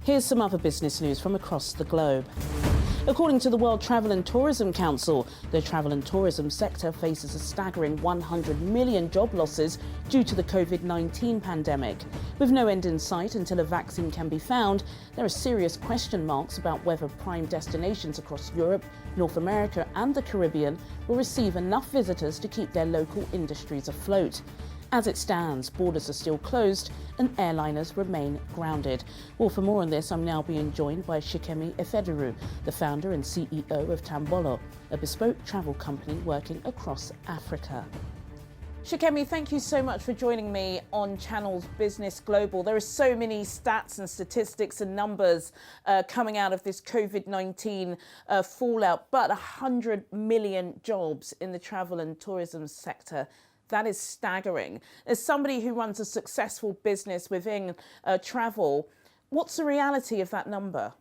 Here's some other business news from across the globe. According to the World Travel and Tourism Council, the travel and tourism sector faces a staggering 100 million job losses due to the COVID-19 pandemic. With no end in sight until a vaccine can be found, there are serious question marks about whether prime destinations across Europe, North America and the Caribbean will receive enough visitors to keep their local industries afloat. As it stands, borders are still closed and airliners remain grounded. Well, for more on this, I'm now being joined by Shikemi Efederu, the founder and CEO of Tambolo, a bespoke travel company working across Africa. Shikemi, thank you so much for joining me on Channel's Business Global. There are so many stats and statistics and numbers coming out of this COVID-19 fallout, but 100 million jobs in the travel and tourism sector. That is staggering. As somebody who runs a successful business within travel, what's the reality of that number?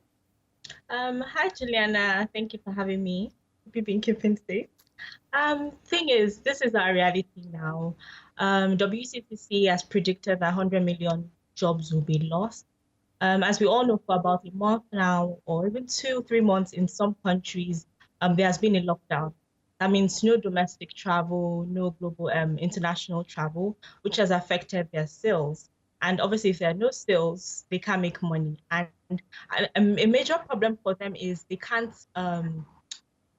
Hi, Juliana. Thank you for having me. Hope you've been keeping safe. Thing is, this is our reality now. WCTC has predicted that 100 million jobs will be lost. As we all know, for about a month now, or even 2-3 months in some countries, there has been a lockdown. That means no domestic travel, no global international travel, which has affected their sales. And obviously, if there are no sales, they can't make money. And a major problem for them is they can't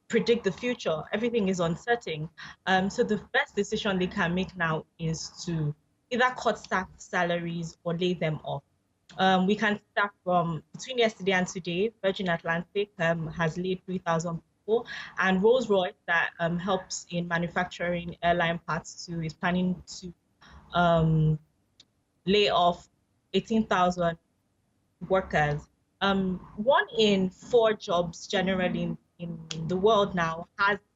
predict the future. Everything is uncertain. So the best decision they can make now is to either cut staff salaries or lay them off. We can start from between yesterday and today. Virgin Atlantic has laid 3,000 people, and Rolls-Royce, that helps in manufacturing airline parts too, is planning to lay off 18,000 workers. 1 in 4 jobs generally in the world now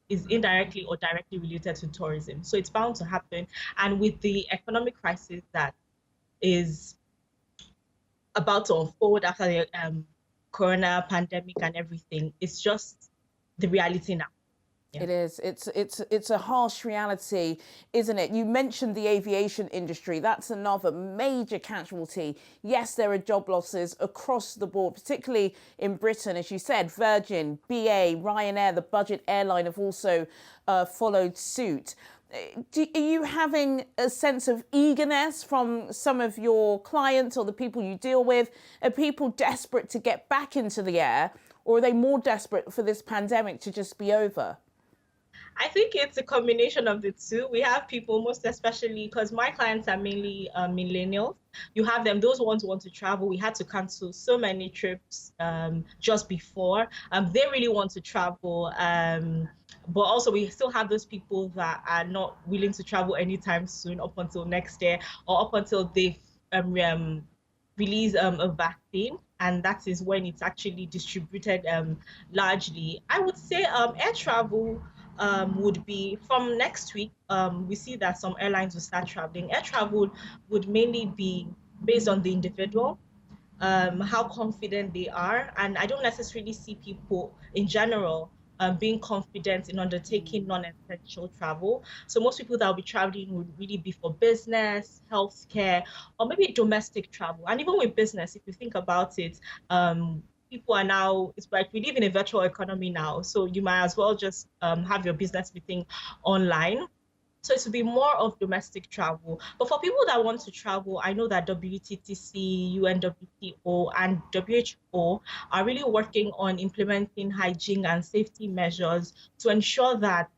is indirectly or directly related to tourism. So it's bound to happen. And with the economic crisis that is about to unfold after the corona pandemic and everything, it's just the reality now. Yeah. It is. It's a harsh reality, isn't it? You mentioned the aviation industry. That's another major casualty. Yes, there are job losses across the board, particularly in Britain. As you said, Virgin, BA, Ryanair, the budget airline have also followed suit. Are you having a sense of eagerness from some of your clients or the people you deal with? Are people desperate to get back into the air, or are they more desperate for this pandemic to just be over? I think it's a combination of the two. We have people, most especially because my clients are mainly millennials. You have them, those ones who want to travel. We had to cancel so many trips just before. They really want to travel. But also we still have those people that are not willing to travel anytime soon, up until next year or up until they release a vaccine. And that is when it's actually distributed largely. I would say air travel would be from next week. We see that some airlines will start traveling. Air travel would mainly be based on the individual, how confident they are. And I don't necessarily see people in general being confident in undertaking non-essential travel. So most people that will be traveling would really be for business, healthcare, or maybe domestic travel. And even with business, if you think about it, people are now, it's like we live in a virtual economy now. So you might as well just have your business meeting online. So it will be more of domestic travel. But for people that want to travel, I know that WTTC, UNWTO, and WHO are really working on implementing hygiene and safety measures to ensure that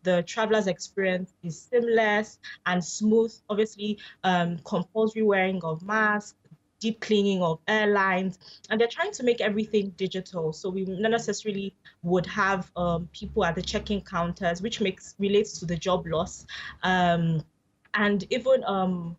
the traveler's experience is seamless and smooth. Obviously, compulsory wearing of masks, deep cleaning of airlines, and they're trying to make everything digital. So we not necessarily would have people at the check-in counters, which relates to the job loss. And even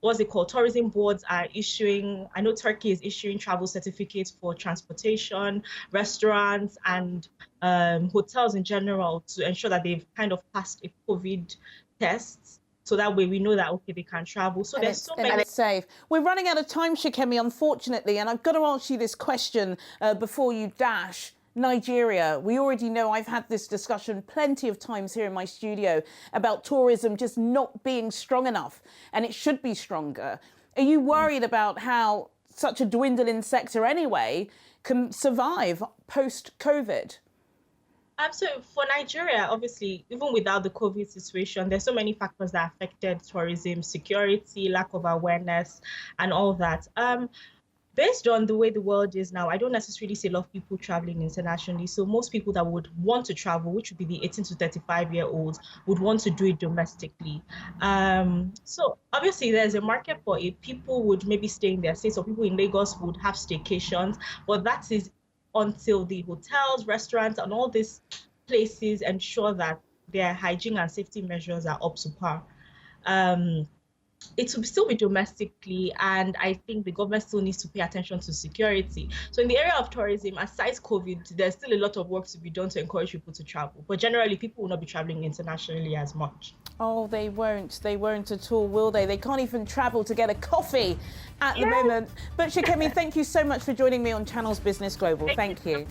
what's it called? Tourism boards are issuing, I know Turkey is issuing travel certificates for transportation, restaurants, and hotels in general to ensure that they've kind of passed a COVID test. So that way we know that, okay, they can travel. So there's so many. And it's safe. We're running out of time, Shikemi, unfortunately, and I've got to ask you this question before you dash. Nigeria, we already know, I've had this discussion plenty of times here in my studio about tourism just not being strong enough, and it should be stronger. Are you worried about how such a dwindling sector anyway, can survive post-COVID? So for Nigeria, obviously, even without the COVID situation, there's so many factors that affected tourism, security, lack of awareness, and all that. Based on the way the world is now, I don't necessarily see a lot of people traveling internationally. So most people that would want to travel, which would be the 18 to 35-year-olds, would want to do it domestically. So obviously there's a market for it. People would maybe stay in their states, or people in Lagos would have staycations, but that is until the hotels, restaurants, and all these places ensure that their hygiene and safety measures are up to par. It will still be domestically, and I think the government still needs to pay attention to security. So in the area of tourism, aside COVID, there's still a lot of work to be done to encourage people to travel. But generally, people will not be traveling internationally as much. Oh, they won't. They won't at all, will they? They can't even travel to get a coffee at the moment. But Shikemi, thank you so much for joining me on Channels Business Global. Thank you.